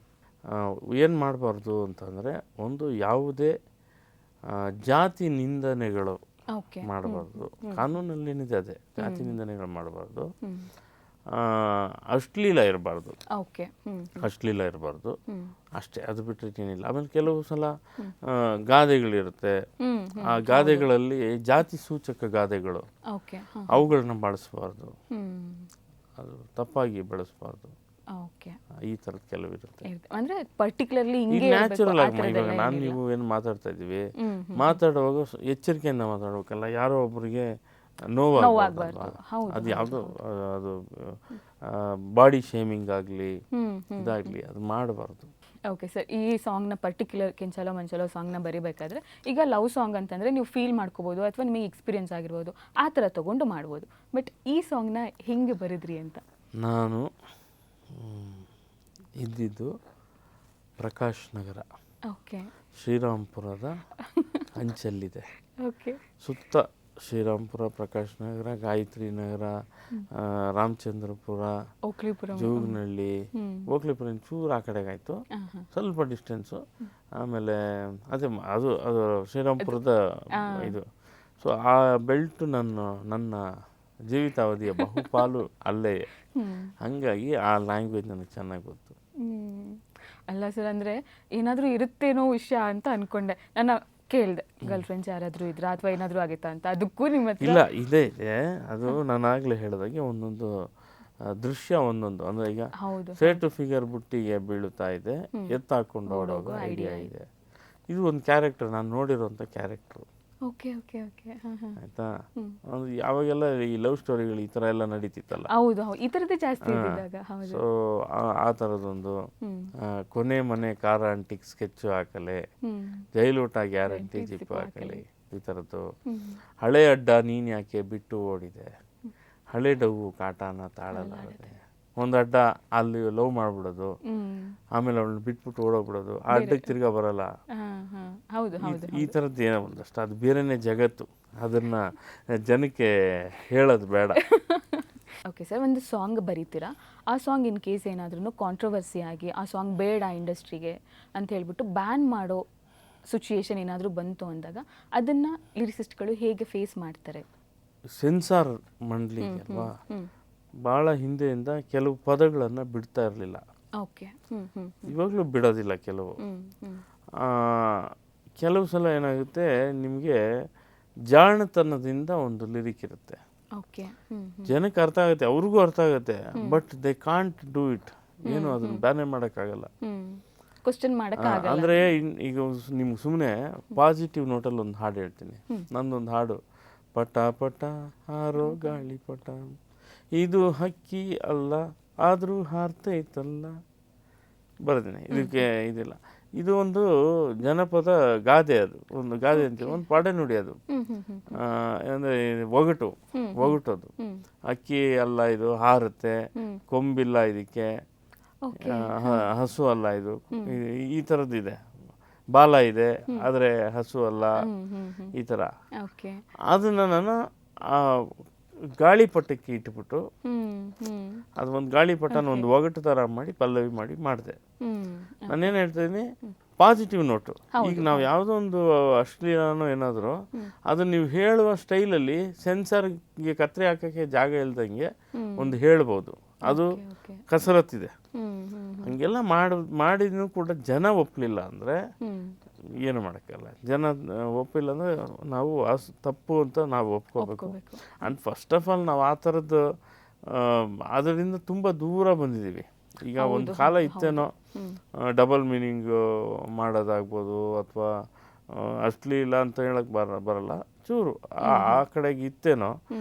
ಏನು ಮಾಡಬಾರ್ದು ಅಂತಂದರೆ, ಒಂದು ಯಾವುದೇ ಜಾತಿ ನಿಂದನೆಗಳು ಮಾಡಬಾರ್ದು. ಕಾನೂನಲ್ಲಿ ಏನಿದೆ ಅದೇ, ಜಾತಿ ನಿಂದನೆಗಳು ಮಾಡಬಾರ್ದು. ಅಶ್ಲೀಲ ಇರಬಾರ್ದು, ಅಶ್ಲೀಲ ಇರಬಾರ್ದು ಅಷ್ಟೇ. ಅದು ಬಿಟ್ಟರೆ ಏನಿಲ್ಲ. ಆಮೇಲೆ ಕೆಲವು ಸಲ ಗಾದೆಗಳಿರುತ್ತೆ. ಆ ಗಾದೆಗಳಲ್ಲಿ ಜಾತಿ ಸೂಚಕ ಗಾದೆಗಳು, ಅವುಗಳನ್ನ ಬಳಸಬಾರ್ದು, ಅದು ತಪ್ಪಾಗಿ ಬಳಸಬಾರ್ದು. ಈ ಥರದ್ದು ಕೆಲವು ಇರುತ್ತೆ. ಅಂದರೆ ಪರ್ಟಿಕ್ಯುಲರ್ಲಿ ನ್ಯಾಚುರಲ್ ಆಗಿ ಇವಾಗ ನಾನು ನೀವು ಏನು ಮಾತಾಡ್ತಾ ಇದ್ದೀವಿ, ಮಾತಾಡುವಾಗ ಎಚ್ಚರಿಕೆಯಿಂದ ಮಾತಾಡ್ಬೇಕಲ್ಲ. ಯಾರೋ ಒಬ್ಬರಿಗೆ ನೋವಾಗಬಾರ್ದು. ಅದು ಯಾವುದೋ ಅದು ಬಾಡಿ ಶೇಮಿಂಗ್ ಆಗಲಿ ಇದಾಗಲಿ ಅದು ಮಾಡಬಾರ್ದು. ಓಕೆ ಸರ್, ಈ ಸಾಂಗ್ನ ಪರ್ಟಿಕ್ಯುಲರ್ ಕೆಂಚಲೋ ಮಂಚಲೋ ಸಾಂಗ್ನ ಬರಿಬೇಕಾದ್ರೆ ಈಗ ಲವ್ ಸಾಂಗ್ ಅಂತಂದರೆ ನೀವು ಫೀಲ್ ಮಾಡ್ಕೋಬೋದು, ಅಥವಾ ನಿಮಗೆ ಎಕ್ಸ್ಪೀರಿಯನ್ಸ್ ಆಗಿರ್ಬೋದು, ಆ ಥರ ತೊಗೊಂಡು ಮಾಡ್ಬೋದು. ಬಟ್ ಈ ಸಾಂಗ್ನ ಹೆಂಗೆ ಬರೆದ್ರಿ ಅಂತ? ನಾನು ಇದ್ದಿದ್ದು ಪ್ರಕಾಶ್ ನಗರ, ಶ್ರೀರಾಮ್ಪುರದ ಅಂಚಲ್ಲಿದೆ. ಸುತ್ತ ಶ್ರೀರಾಮ್ಪುರ, ಪ್ರಕಾಶ್ ನಗರ, ಗಾಯತ್ರಿ ನಗರ, ರಾಮಚಂದ್ರಪುರ, ಜೋಗನಹಳ್ಳಿ, ಓಕ್ಲಿಪುರ ಚೂರು ಆ ಕಡೆಗಾಯಿತು, ಸ್ವಲ್ಪ ಡಿಸ್ಟೆನ್ಸು. ಆಮೇಲೆ ಅದೇ ಅದು ಅದು ಶ್ರೀರಾಮ್ಪುರದ ಇದು. ಸೊ ಆ ಬೆಲ್ಟು ನನ್ನ ಜೀವಿತಾವಧಿಯ ಬಹುಪಾಲು ಅಲ್ಲೇ. ಹಾಗಾಗಿ ಆ ಲ್ಯಾಂಗ್ವೇಜ್ ನನಗೆ ಚೆನ್ನಾಗಿ ಗೊತ್ತು. ಅಲ್ಲ ಸರ್, ಅಂದರೆ ಏನಾದರೂ ಇರುತ್ತೇನೋ ವಿಷಯ ಅಂತ ಅಂದ್ಕೊಂಡೆ. ನಾನು ಕೇಳಿದೆ, ಗರ್ಲ್ ಫ್ರೆಂಡ್ಸ್ ಯಾರಾದರೂ ಇದ್ರಾ ಅಥವಾ ಏನಾದರೂ ಆಗಿತ್ತಾ ಅಂತ. ಅದಕ್ಕೂ ನಿಮ್ಮ ಇಲ್ಲ, ಇದೇ ಇದೆ. ಅದು ನಾನು ಆಗಲೇ ಹೇಳಿದಾಗೆ ಒಂದೊಂದು ದೃಶ್ಯ ಒಂದೊಂದು, ಅಂದರೆ ಈಗ ಫೇರ್ ಟು ಫಿಗರ್ ಬುಟ್ಟಿಗೆ ಬೀಳುತ್ತಾ ಇದೆ, ಎತ್ತಾಕೊಂಡು ಓಡೋಗೋ ಐಡಿಯಾ ಇದೆ. ಇದು ಒಂದು ಕ್ಯಾರೆಕ್ಟರ್, ನಾನು ನೋಡಿರೋಂಥ ಕ್ಯಾರೆಕ್ಟ್ರು. ಆಯ್ತಾ? ಯಾವಾಗೆಲ್ಲ ಈ ಲವ್ ಸ್ಟೋರಿಗಳು ಈ ಥರ ಎಲ್ಲ ನಡೀತಿತ್ತಲ್ಲ, ಈ ಥರದ್ದೇ ಜಾಸ್ತಿ. ಸೊ ಆ ಥರದೊಂದು ಕೊನೆ ಮನೆ ಕಾರ ಅಂಟಿಗೆ ಸ್ಕೆಚ್ ಹಾಕಲೆ, ಜೈಲೂಟ ಗ್ಯಾರಂಟಿ ಜಿಪ್ಪು ಹಾಕಲೆ, ಈ ಥರದ್ದು. ಹಳೆ ಅಡ್ಡ ನೀನು ಯಾಕೆ ಬಿಟ್ಟು ಓಡಿದೆ, ಹಳೆ ಡವ್ವು ಕಾಟಾನ ತಾಳಲಾರದೆ. ಒಂದು ಅಡ್ಡ ಅಲ್ಲಿ ಲವ್ ಮಾಡ್ಬಿಡೋದು, ಆಮೇಲೆ ಅವಳನ್ನ ಬಿಟ್ಬಿಟ್ಟು ಓಡೋಗ್ಬಿಡೋದು, ಆ ಅಡ್ಡಕ್ಕೆ ತಿರ್ಗಾ ಬರಲ್ಲ. ಈ ಥರದ್ದು ಏನೋ ಒಂದಷ್ಟು, ಅದು ಬೇರೆನೇ ಜಗತ್ತು. ಅದನ್ನ ಜನಕ್ಕೆ ಹೇಳೋದು ಬೇಡ. ಓಕೆ ಸರ್, ಒಂದು ಸಾಂಗ್ ಬರೀತೀರಾ, ಆ ಸಾಂಗ್ ಇನ್ ಕೇಸ್ ಏನಾದ್ರೂ ಕಾಂಟ್ರವರ್ಸಿ ಆಗಿ ಆ ಸಾಂಗ್ ಬೇಡ ಇಂಡಸ್ಟ್ರಿಗೆ ಅಂತ ಹೇಳ್ಬಿಟ್ಟು ಬ್ಯಾನ್ ಮಾಡೋ ಸಿಚುಯೇಷನ್ ಏನಾದರೂ ಬಂತು ಅಂದಾಗ ಅದನ್ನು ಲಿರಿಸಿಸ್ಟ್ಗಳು ಹೇಗೆ ಫೇಸ್ ಮಾಡ್ತಾರೆ? ಸೆನ್ಸಾರ್ ಮಂಡಳಿ ಅಲ್ವಾ, ಭಾಳ ಹಿಂದೆಯಿಂದ ಕೆಲವು ಪದಗಳನ್ನು ಬಿಡ್ತಾ ಇರಲಿಲ್ಲ. ಇವಾಗಲೂ ಬಿಡೋದಿಲ್ಲ ಕೆಲವು. ಕೆಲವು ಸಲ ಏನಾಗುತ್ತೆ, ನಿಮಗೆ ಜಾಣತನದಿಂದ ಒಂದು ಲಿರಿಕ್ ಇರುತ್ತೆ, ಓಕೆ ಜನಕ್ಕೆ ಅರ್ಥ ಆಗುತ್ತೆ, ಅವ್ರಿಗೂ ಅರ್ಥ ಆಗುತ್ತೆ, but they can't do it. ಏನು ಅದನ್ನ ಬ್ಯಾನೆ ಮಾಡೋಕ್ಕಾಗಲ್ಲ. ಕ್ವಶನ್ ಮಾಡೋಕ್ಕಾಗಲ್ಲ. ಅಂದರೆ ಈಗ ನಿಮ್ಗೆ ಸುಮ್ಮನೆ ಪಾಸಿಟಿವ್ ನೋಟಲ್ಲಿ ಒಂದು ಹಾಡು ಹೇಳ್ತೀನಿ. ನಂದೊಂದು ಹಾಡು, ಪಟ ಪಟ ಹಾರೋ ಗಾಳಿಪಟ, ಇದು ಹಕ್ಕಿ ಅಲ್ಲ ಆದರೂ ಹಾರ್ತೈತಲ್ಲ, ಬರ್ತೀನಿ ಇದಕ್ಕೆ ಇದಿಲ್ಲ. ಇದು ಒಂದು ಜನಪದ ಗಾದೆ, ಅದು ಒಂದು ಗಾದೆ ಅಂತೀವಿ, ಒಂದು ಪಾಡೆ ನುಡಿ ಅದು. ಅಂದರೆ ಒಗಟು ಅದು. ಅಕ್ಕಿ ಅಲ್ಲ ಇದು ಹಾರುತ್ತೆ, ಕೊಂಬಿಲ್ಲ ಇದಕ್ಕೆ, ಹಸು ಅಲ್ಲ ಇದು, ಈ ಥರದ್ದಿದೆ, ಬಾಲ ಇದೆ ಆದರೆ ಹಸು ಅಲ್ಲ, ಈ ಥರ. ಅದನ್ನು ನಾನು ಗಾಳಿಪಟಕ್ಕೆ ಇಟ್ಬಿಟ್ಟು ಅದು ಒಂದು ಗಾಳಿಪಟನ ಒಂದು ಒಗಟು ಥರ ಮಾಡಿ ಪಲ್ಲವಿ ಮಾಡಿ ಮಾಡಿದೆ. ನಾನೇನು ಹೇಳ್ತಿದ್ದೀನಿ, ಪಾಸಿಟಿವ್ ನೋಟು. ಈಗ ನಾವು ಯಾವುದೋ ಒಂದು ಅಶ್ಲೀಲನೋ ಏನಾದರೂ ಅದನ್ನು ನೀವು ಹೇಳುವ ಸ್ಟೈಲಲ್ಲಿ ಸೆನ್ಸರ್ಗೆ ಕತ್ತರಿ ಹಾಕೋಕ್ಕೆ ಜಾಗ ಇಲ್ದಂಗೆ ಒಂದು ಹೇಳ್ಬೋದು. ಅದು ಕಸರತ್ತಿದೆ. ಹಂಗೆಲ್ಲ ಮಾಡಿದ್ರೂ ಕೂಡ ಜನ ಒಪ್ಪಲಿಲ್ಲ ಅಂದರೆ ಏನು ಮಾಡೋಕ್ಕಲ್ಲ. ಜನ ಒಪ್ಪಿಲ್ಲ ಅಂದರೆ ನಾವು ತಪ್ಪು ಅಂತ ನಾವು ಒಪ್ಕೋಬೇಕು. ಆ್ಯಂಡ್ ಫಸ್ಟ್ ಆಫ್ ಆಲ್ ನಾವು ಆ ಥರದ್ದು ಅದರಿಂದ ತುಂಬ ದೂರ ಬಂದಿದ್ದೀವಿ. ಈಗ ಒಂದು ಕಾಲ ಇತ್ತೇನೋ ಡಬಲ್ ಮೀನಿಂಗ್ ಮಾಡೋದಾಗ್ಬೋದು, ಅಥವಾ ಅಶ್ಲೀಲ ಅಂತ ಹೇಳಕ್ಕೆ ಬರಲ್ಲ, ಚೂರು ಆ ಕಡೆಗೆ ಇತ್ತೇನೋ.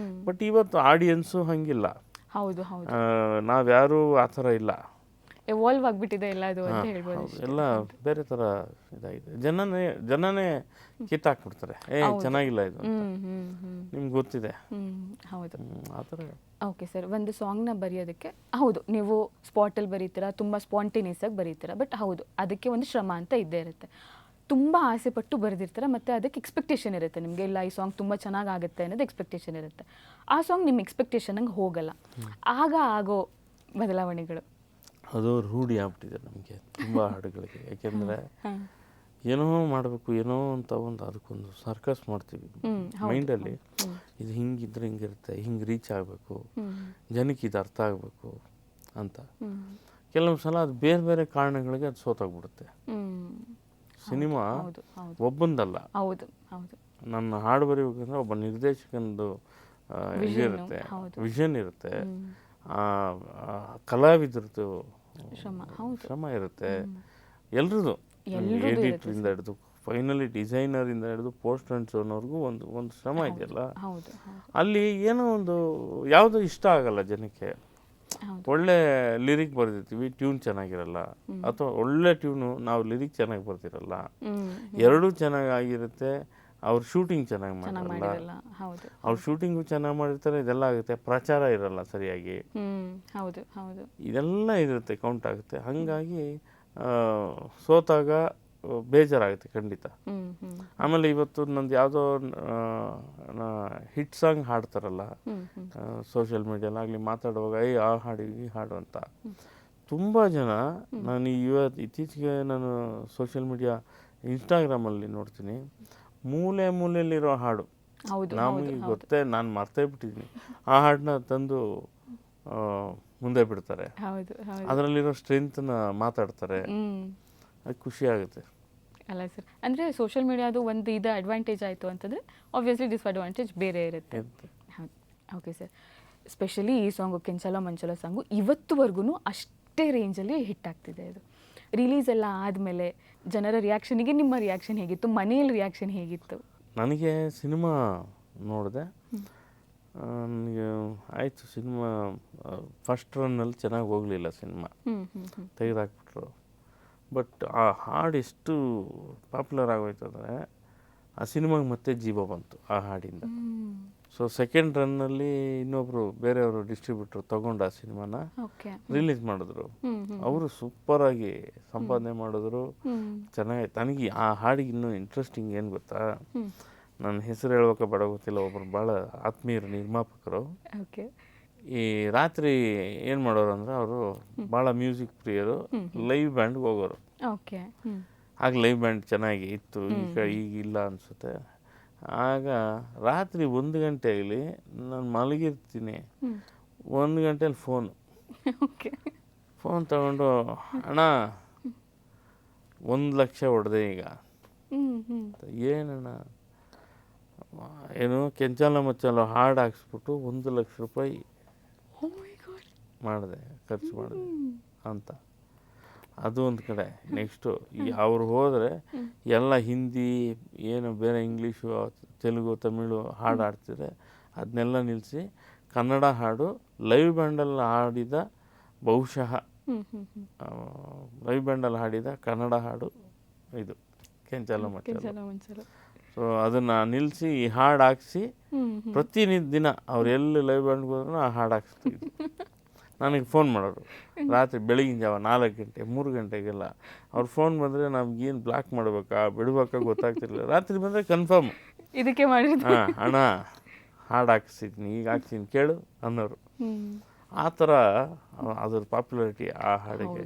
ಬಟ್ ಇವತ್ತು ಆಡಿಯನ್ಸು ಹಂಗಿಲ್ಲ. ಹೌದು, ನಾವ್ಯಾರೂ ಆ ಥರ ಇಲ್ಲ, ಎವಾಲ್ವ್ ಆಗಿಬಿಟ್ಟಿದೆ ಎಲ್ಲ ಅದು ಅಂತ ಹೇಳ್ಬೋದು. ಎಲ್ಲ ಬೇರೆ ಥರ ಇದಾಗಿದೆ. ಜನನೇ ಕಿತ್ತಾಕ್ಬಿಡ್ತಾರೆ, ಚೆನ್ನಾಗಿಲ್ಲ ಇದು, ನಿಮ್ಗೆ ಗೊತ್ತಿದೆ. ಹೌದು, ಆ ಥರ. ಓಕೆ ಸರ್, ಒಂದು ಸಾಂಗ್ನ ಬರೆಯೋದಕ್ಕೆ ಹೌದು ನೀವು ಸ್ಪಾಟಲ್ಲಿ ಬರೀತೀರಾ, ತುಂಬ ಸ್ಪಾಂಟೇನಿಯಸ್ ಆಗಿ ಬರೀತೀರಾ. ಬಟ್ ಹೌದು, ಅದಕ್ಕೆ ಒಂದು ಶ್ರಮ ಅಂತ ಇದ್ದೇ ಇರುತ್ತೆ. ತುಂಬ ಆಸೆ ಪಟ್ಟು ಬರೆದಿರ್ತಾರೆ, ಮತ್ತು ಅದಕ್ಕೆ ಎಕ್ಸ್ಪೆಕ್ಟೇಷನ್ ಇರುತ್ತೆ ನಿಮಗೆ, ಇಲ್ಲ ಈ ಸಾಂಗ್ ತುಂಬ ಚೆನ್ನಾಗಾಗುತ್ತೆ ಅನ್ನೋದು ಎಕ್ಸ್ಪೆಕ್ಟೇಷನ್ ಇರುತ್ತೆ. ಆ ಸಾಂಗ್ ನಿಮ್ಮ ಎಕ್ಸ್ಪೆಕ್ಟೇಷನ್ಗೆ ಹೋಗಲ್ಲ, ಆಗ ಆಗೋ ಬದಲಾವಣೆಗಳು. ಅದು ರೂಢಿ ಆಗ್ಬಿಟ್ಟಿದೆ ನಮಗೆ ತುಂಬ ಹಾಡುಗಳಿಗೆ. ಯಾಕೆಂದರೆ ಏನೋ ಮಾಡಬೇಕು, ಏನೋ ಅಂತ ಅದಕ್ಕೊಂದು ಸರ್ಕಸ್ ಮಾಡ್ತೀವಿ ಮೈಂಡಲ್ಲಿ. ಇದು ಹಿಂಗಿದ್ರೆ ಹಿಂಗಿರುತ್ತೆ, ಹಿಂಗೆ ರೀಚ್ ಆಗಬೇಕು, ಜನಕ್ಕೆ ಇದು ಅರ್ಥ ಆಗಬೇಕು ಅಂತ. ಕೆಲವೊಂದು ಸಲ ಅದು ಬೇರೆ ಬೇರೆ ಕಾರಣಗಳಿಗೆ ಅದು ಸೋತಾಗ್ಬಿಡುತ್ತೆ. ಸಿನಿಮಾ ಒಬ್ಬಂದಲ್ಲ. ನನ್ನ ಹಾಡು ಬರೀಬೇಕಂದ್ರೆ ಒಬ್ಬ ನಿರ್ದೇಶಕನದು ಇದಿರುತ್ತೆ, ವಿಷನ್ ಇರುತ್ತೆ, ಕಲಾವಿದ್ರದ್ದು ಶ್ರಮ ಇರುತ್ತೆ, ಎಲ್ರದ್ದು, ಎಡಿಟ್ರಿಂದ ಹಿಡಿದು ಫೈನಲಿ ಡಿಸೈನರಿಂದ ಹಿಡಿದು ಪೋಸ್ಟ್ ಆ್ಯಂಡ್ ಶೋನವ್ರಿಗೂ ಒಂದು ಶ್ರಮ ಇದೆಯಲ್ಲ. ಅಲ್ಲಿ ಏನೋ ಒಂದು ಯಾವುದೋ ಇಷ್ಟ ಆಗಲ್ಲ ಜನಕ್ಕೆ. ಒಳ್ಳೆ ಲಿರಿಕ್ ಬರೆದಿರ್ತೀವಿ, ಟ್ಯೂನ್ ಚೆನ್ನಾಗಿರಲ್ಲ, ಅಥವಾ ಒಳ್ಳೆ ಟ್ಯೂನು ನಾವು ಲಿರಿಕ್ ಚೆನ್ನಾಗಿ ಬರ್ತಿರಲ್ಲ, ಎರಡೂ ಚೆನ್ನಾಗಿರುತ್ತೆ. ಅವ್ರ ಶೂಟಿಂಗ್ ಚೆನ್ನಾಗಿ ಮಾಡಿರಲ್ಲ, ಅವ್ರ ಶೂಟಿಂಗು ಚೆನ್ನಾಗಿ ಮಾಡಿರ್ತಾರೆ, ಇದೆಲ್ಲ ಆಗುತ್ತೆ, ಪ್ರಚಾರ ಇರಲ್ಲ ಸರಿಯಾಗಿ, ಇದೆಲ್ಲ ಇರುತ್ತೆ, ಕೌಂಟ್ ಆಗುತ್ತೆ. ಹಾಗಾಗಿ ಸೋತಾಗ ಬೇಜಾರಾಗುತ್ತೆ ಖಂಡಿತ. ಆಮೇಲೆ ಇವತ್ತು ನಂದು ಯಾವುದೋ ಹಿಟ್ ಸಾಂಗ್ ಹಾಡ್ತಾರಲ್ಲ ಸೋಷಿಯಲ್ ಮೀಡಿಯಾಲಾಗಲಿ, ಮಾತಾಡುವಾಗ ಆ ಹಾಡು ಈ ಹಾಡು ಅಂತ ತುಂಬ ಜನ, ನಾನು ಇತ್ತೀಚೆಗೆ ನಾನು ಸೋಷಿಯಲ್ ಮೀಡಿಯಾ ಇನ್ಸ್ಟಾಗ್ರಾಮಲ್ಲಿ ನೋಡ್ತೀನಿ, ಮೂಲೆಯಲ್ಲಿರೋ ಹಾಡು ನಮಗೆ ಗೊತ್ತೇ, ನಾನು ಮರ್ತೇ ಬಿಟ್ಟಿದ್ದೀನಿ, ಆ ಹಾಡನ್ನ ತಂದು ಮುಂದೆ ಬಿಡ್ತಾರೆ, ಅದರಲ್ಲಿರೋ ಸ್ಟ್ರೆಂತ್ನ ಮಾತಾಡ್ತಾರೆ, ಅದು ಖುಷಿ ಆಗುತ್ತೆ. ಅಲ್ಲ ಸರ್, ಅಂದರೆ ಸೋಷಿಯಲ್ ಮೀಡಿಯಾದು ಒಂದು ಇದು ಅಡ್ವಾಂಟೇಜ್ ಆಯಿತು ಅಂತಂದರೆ ಆಬ್ವಿಯಸ್ಲಿ ಡಿಸ್ಅಡ್ವಾಂಟೇಜ್ ಬೇರೆ ಇರುತ್ತೆ. ಹೌದು, ಓಕೆ ಸರ್. ಸ್ಪೆಷಲಿ ಈ ಸಾಂಗು ಕೆಂಚಲ ಮಂಚಲ ಸಾಂಗು ಇವತ್ತುವರೆಗೂ ಅಷ್ಟೇ ರೇಂಜಲ್ಲಿ ಹಿಟ್ ಆಗ್ತಿದೆ. ಇದು ರಿಲೀಸ್ ಎಲ್ಲ ಆದಮೇಲೆ ಜನರ ರಿಯಾಕ್ಷನಿಗೆ ನಿಮ್ಮ ರಿಯಾಕ್ಷನ್ ಹೇಗಿತ್ತು, ಮನೆಯಲ್ಲಿ ರಿಯಾಕ್ಷನ್ ಹೇಗಿತ್ತು? ನನಗೆ ಸಿನಿಮಾ ನೋಡಿದೆ, ನನಗೆ ಆಯಿತು, ಸಿನಿಮಾ ಫಸ್ಟ್ ರನ್ನಲ್ಲಿ ಚೆನ್ನಾಗಿ ಹೋಗಲಿಲ್ಲ, ಸಿನಿಮಾ ತೆಗೆದಾಕ್ಬಿಟ್ರು. ಬಟ್ ಆ ಹಾಡು ಎಷ್ಟು ಪಾಪ್ಯುಲರ್ ಆಗೋಯ್ತು ಅಂದರೆ ಆ ಸಿನಿಮಾಗೆ ಮತ್ತೆ ಜೀವ ಬಂತು ಆ ಹಾಡಿಂದ. ಸೊ ಸೆಕೆಂಡ್ ರನ್ನಲ್ಲಿ ಇನ್ನೊಬ್ಬರು ಬೇರೆಯವರು ಡಿಸ್ಟ್ರಿಬ್ಯೂಟ್ರು ತೊಗೊಂಡು ಆ ಸಿನಿಮಾನ ರಿಲೀಸ್ ಮಾಡಿದ್ರು. ಅವರು ಸೂಪರಾಗಿ ಸಂಪಾದನೆ ಮಾಡಿದ್ರು, ಚೆನ್ನಾಗಿತ್ತು. ನನಗೆ ಆ ಹಾಡಿಗೆ ಇನ್ನೂ ಇಂಟ್ರೆಸ್ಟಿಂಗ್ ಏನು ಗೊತ್ತಾ, ನನ್ನ ಹೆಸರು ಹೇಳ್ಬೇಕ ಬೇಡ ಗೊತ್ತಿಲ್ಲ, ಒಬ್ಬರು ಭಾಳ ಆತ್ಮೀಯರು ನಿರ್ಮಾಪಕರು. ಈ ರಾತ್ರಿ ಏನು ಮಾಡೋರು ಅಂದರೆ ಅವರು ಭಾಳ ಮ್ಯೂಸಿಕ್ ಪ್ರಿಯರು, ಲೈವ್ ಬ್ಯಾಂಡ್ಗೆ ಹೋಗೋರು. ಆಗ ಲೈವ್ ಬ್ಯಾಂಡ್ ಚೆನ್ನಾಗಿ ಇತ್ತು, ಈಗಿಲ್ಲ ಅನಿಸುತ್ತೆ. ಆಗ ರಾತ್ರಿ 1 ಗಂಟೆಯಲ್ಲಿ ನಾನು ಮಲಗಿರ್ತೀನಿ, 1 ಗಂಟೆಯಲ್ಲಿ ಫೋನ್ ತಗೊಂಡು, ಅಣ್ಣ 1 ಲಕ್ಷ ಹೊಡೆದೆ ಈಗ. ಏನಣ್ಣ, ಏನು ಕೆಂಚಾಲ ಮಚ್ಚಾಲ ಹಾಡು ಹಾಕ್ಸ್ಬಿಟ್ಟು 1,00,000 ರೂಪಾಯಿ ಮಾಡಿದೆ, ಖರ್ಚು ಮಾಡಿದೆ ಅಂತ. ಅದು ಒಂದು ಕಡೆ. ನೆಕ್ಸ್ಟು ಅವ್ರು ಹೋದರೆ ಎಲ್ಲ ಹಿಂದಿ ಏನು ಬೇರೆ ಇಂಗ್ಲೀಷು ತೆಲುಗು ತಮಿಳು ಹಾಡು ಆಡ್ತಿದ್ರೆ ಅದನ್ನೆಲ್ಲ ನಿಲ್ಲಿಸಿ ಕನ್ನಡ ಹಾಡು ಲೈವ್ ಬ್ಯಾಂಡಲ್ಲಿ ಹಾಡಿದ, ಬಹುಶಃ ಲೈವ್ ಬ್ಯಾಂಡಲ್ಲಿ ಹಾಡಿದ ಕನ್ನಡ ಹಾಡು ಇದು ಕೆಂಚಾಲ ಮಚ್ಚಾಲ. ಸೊ ಅದನ್ನು ನಿಲ್ಲಿಸಿ ಈ ಹಾಡು ಹಾಕ್ಸಿ ಪ್ರತಿನಿತ್ಯ ಅವ್ರು ಎಲ್ಲಿ ಲೈವ್ ಬ್ಯಾಂಡ್ಗೆ ಹೋದ್ರೂ ಆ ಹಾಡು ಹಾಕ್ಸ್ತಿದ್ರು. ನನಗೆ ಫೋನ್ ಮಾಡೋರು ರಾತ್ರಿ ಬೆಳಗಿನ ಜಾವ 4 ಗಂಟೆ 3 ಗಂಟೆಗೆಲ್ಲ. ಅವ್ರು ಫೋನ್ ಬಂದರೆ ನಮ್ಗೇನು ಬ್ಲಾಕ್ ಮಾಡ್ಬೇಕಾ ಬಿಡ್ಬೇಕಾ ಗೊತ್ತಾಗ್ತಿರ್ಲಿಲ್ಲ. ರಾತ್ರಿ ಬಂದರೆ ಕನ್ಫರ್ಮ್ ಇದಕ್ಕೆ ಮಾಡಿದ್ದು, ಹಾಂ ಅಣ್ಣ ಹಾಡು ಹಾಕ್ಸಿದ್ದೀನಿ, ಈಗ ಹಾಕ್ಸಿದ್ದೀನಿ ಕೇಳು ಅನ್ನೋರು. ಆ ಥರ ಅದ್ರ ಪಾಪ್ಯುಲಾರಿಟಿ ಆ ಹಾಡಿಗೆ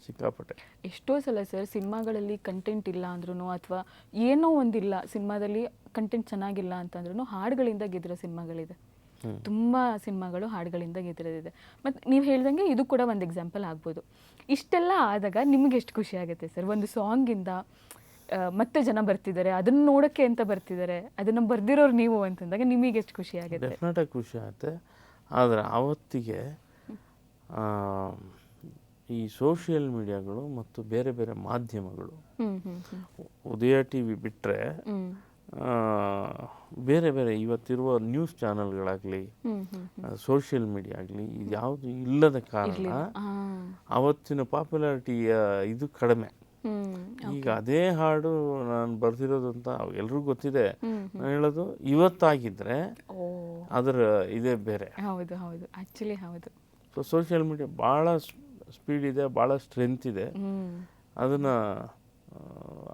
ಸಿಕ್ಕಾಪಟ್ಟೆ. ಎಷ್ಟೋ ಸಲ ಸರ್ ಸಿನಿಮಾಗಳಲ್ಲಿ ಕಂಟೆಂಟ್ ಇಲ್ಲ ಅಂದ್ರೂ ಅಥವಾ ಏನೋ ಒಂದಿಲ್ಲ ಸಿನಿಮಾದಲ್ಲಿ ಕಂಟೆಂಟ್ ಚೆನ್ನಾಗಿಲ್ಲ ಅಂತಂದ್ರೂ ಹಾಡುಗಳಿಂದ ಗೆದ್ದಿರೋ ಸಿನಿಮಾಗಳಿದೆ. ತುಂಬ ಸಿನಿಮಾಗಳು ಹಾಡುಗಳಿಂದ ಗೆದ್ದಿರೋದಿದೆ. ಮತ್ತು ನೀವು ಹೇಳ್ದಂಗೆ ಇದು ಕೂಡ ಒಂದು ಎಕ್ಸಾಂಪಲ್ ಆಗ್ಬೋದು. ಇಷ್ಟೆಲ್ಲ ಆದಾಗ ನಿಮಗೆ ಎಷ್ಟು ಖುಷಿ ಆಗುತ್ತೆ ಸರ್? ಒಂದು ಸಾಂಗಿಂದ ಮತ್ತೆ ಜನ ಬರ್ತಿದ್ದಾರೆ, ಅದನ್ನು ನೋಡೋಕ್ಕೆ ಅಂತ ಬರ್ತಿದ್ದಾರೆ, ಅದನ್ನು ಬರ್ದಿರೋರು ನೀವು ಅಂತಂದಾಗ ನಿಮಗೆ ಎಷ್ಟು ಖುಷಿ ಆಗುತ್ತೆ? ಡೆಫಿನೆಟಾಗಿ ಖುಷಿ ಆಗುತ್ತೆ. ಆದರೆ ಆವತ್ತಿಗೆ ಈ ಸೋಷಿಯಲ್ ಮೀಡಿಯಾಗಳು ಮತ್ತು ಬೇರೆ ಬೇರೆ ಮಾಧ್ಯಮಗಳು, ಉದಯ ಟಿ ವಿ ಬಿಟ್ಟರೆ ಬೇರೆ ಬೇರೆ ಇವತ್ತಿರುವ ನ್ಯೂಸ್ ಚಾನಲ್ಗಳಾಗಲಿ ಸೋಷಿಯಲ್ ಮೀಡಿಯಾ ಆಗಲಿ ಇದು ಯಾವುದು ಇಲ್ಲದ ಕಾರಣ ಅವತ್ತಿನ ಪಾಪ್ಯುಲಾರಿಟಿಯ ಇದು ಕಡಿಮೆ. ಈಗ ಅದೇ ಹಾಡು ನಾನು ಬರ್ದಿರೋದು ಅಂತ ಎಲ್ರಿಗೂ ಗೊತ್ತಿದೆ. ನಾನು ಹೇಳೋದು ಇವತ್ತಾಗಿದ್ರೆ ಅದರ ಇದೇ ಬೇರೆ. ಹೌದು ಹೌದು, ಆ್ಯಕ್ಚುಲಿ ಹೌದು. ಸೊ ಸೋಷಿಯಲ್ ಮೀಡಿಯಾ ಭಾಳ ಸ್ಪೀಡ್ ಇದೆ, ಭಾಳ ಸ್ಟ್ರೆಂತ್ ಇದೆ. ಅದನ್ನು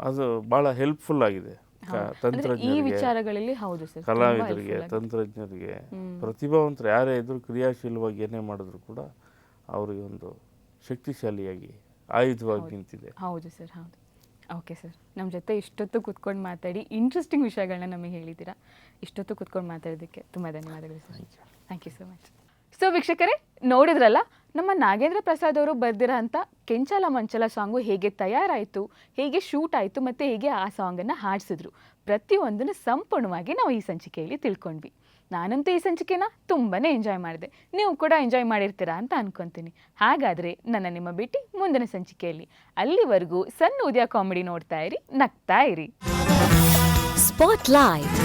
ಅದು ಭಾಳ ಹೆಲ್ಪ್ಫುಲ್ ಆಗಿದೆ ತಂತ್ರಜ್ಞರಿಗೆ, ಕಲಾವಿದರಿಗೆ, ತಂತ್ರಜ್ಞರಿಗೆ, ಪ್ರತಿಭಾವಂತರು ಯಾರೇ ಇದ್ರೂ ಕ್ರಿಯಾಶೀಲವಾಗಿ ಏನೇ ಮಾಡಿದ್ರು ಕೂಡ ಅವರಿಗೆ ಒಂದು ಶಕ್ತಿಶಾಲಿಯಾಗಿ ಆಯುಧವಾಗಿ ನಿಂತಿದೆ. ಹೌದು ಸರ್, ಹೌದು. ಓಕೆ ಸರ್, ನಮ್ಮ ಜೊತೆ ಇಷ್ಟೊತ್ತು ಕೂತ್ಕೊಂಡು ಮಾತಾಡಿ ಇಂಟ್ರೆಸ್ಟಿಂಗ್ ವಿಷಯಗಳನ್ನ ನಮಗೆ ಹೇಳಿದ್ದೀರಾ. ಇಷ್ಟೊತ್ತು ಕೂತ್ಕೊಂಡು ಮಾತಾಡೋದಕ್ಕೆ ತುಂಬ ಧನ್ಯವಾದಗಳು sir. Thank you so much. So ವೀಕ್ಷಕರೇ, ನೋಡಿದ್ರಲ್ಲ ನಮ್ಮ ನಾಗೇಂದ್ರ ಪ್ರಸಾದ್ ಅವರು ಬರೆದಿರೋ ಅಂಥ ಕೆಂಚಾಲ ಮಂಚಲ ಸಾಂಗು ಹೇಗೆ ತಯಾರಾಯಿತು, ಹೇಗೆ ಶೂಟ್ ಆಯಿತು ಮತ್ತು ಹೇಗೆ ಆ ಸಾಂಗನ್ನು ಹಾಡಿಸಿದ್ರು, ಪ್ರತಿಯೊಂದನ್ನು ಸಂಪೂರ್ಣವಾಗಿ ನಾವು ಈ ಸಂಚಿಕೆಯಲ್ಲಿ ತಿಳ್ಕೊಂಡ್ವಿ. ನಾನಂತೂ ಈ ಸಂಚಿಕೆನ ತುಂಬಾ ಎಂಜಾಯ್ ಮಾಡಿದೆ, ನೀವು ಕೂಡ ಎಂಜಾಯ್ ಮಾಡಿರ್ತೀರಾ ಅಂತ ಅನ್ಕೊತೀನಿ. ಹಾಗಾದರೆ ನಿಮ್ಮ ಭೇಟಿ ಮುಂದಿನ ಸಂಚಿಕೆಯಲ್ಲಿ. ಅಲ್ಲಿವರೆಗೂ ಸಣ್ಣ ಉದಯ ಕಾಮಿಡಿ ನೋಡ್ತಾ ಇರಿ, ನಗ್ತಾ ಇರಿ. ಸ್ಪಾಟ್ಲೈಟ್.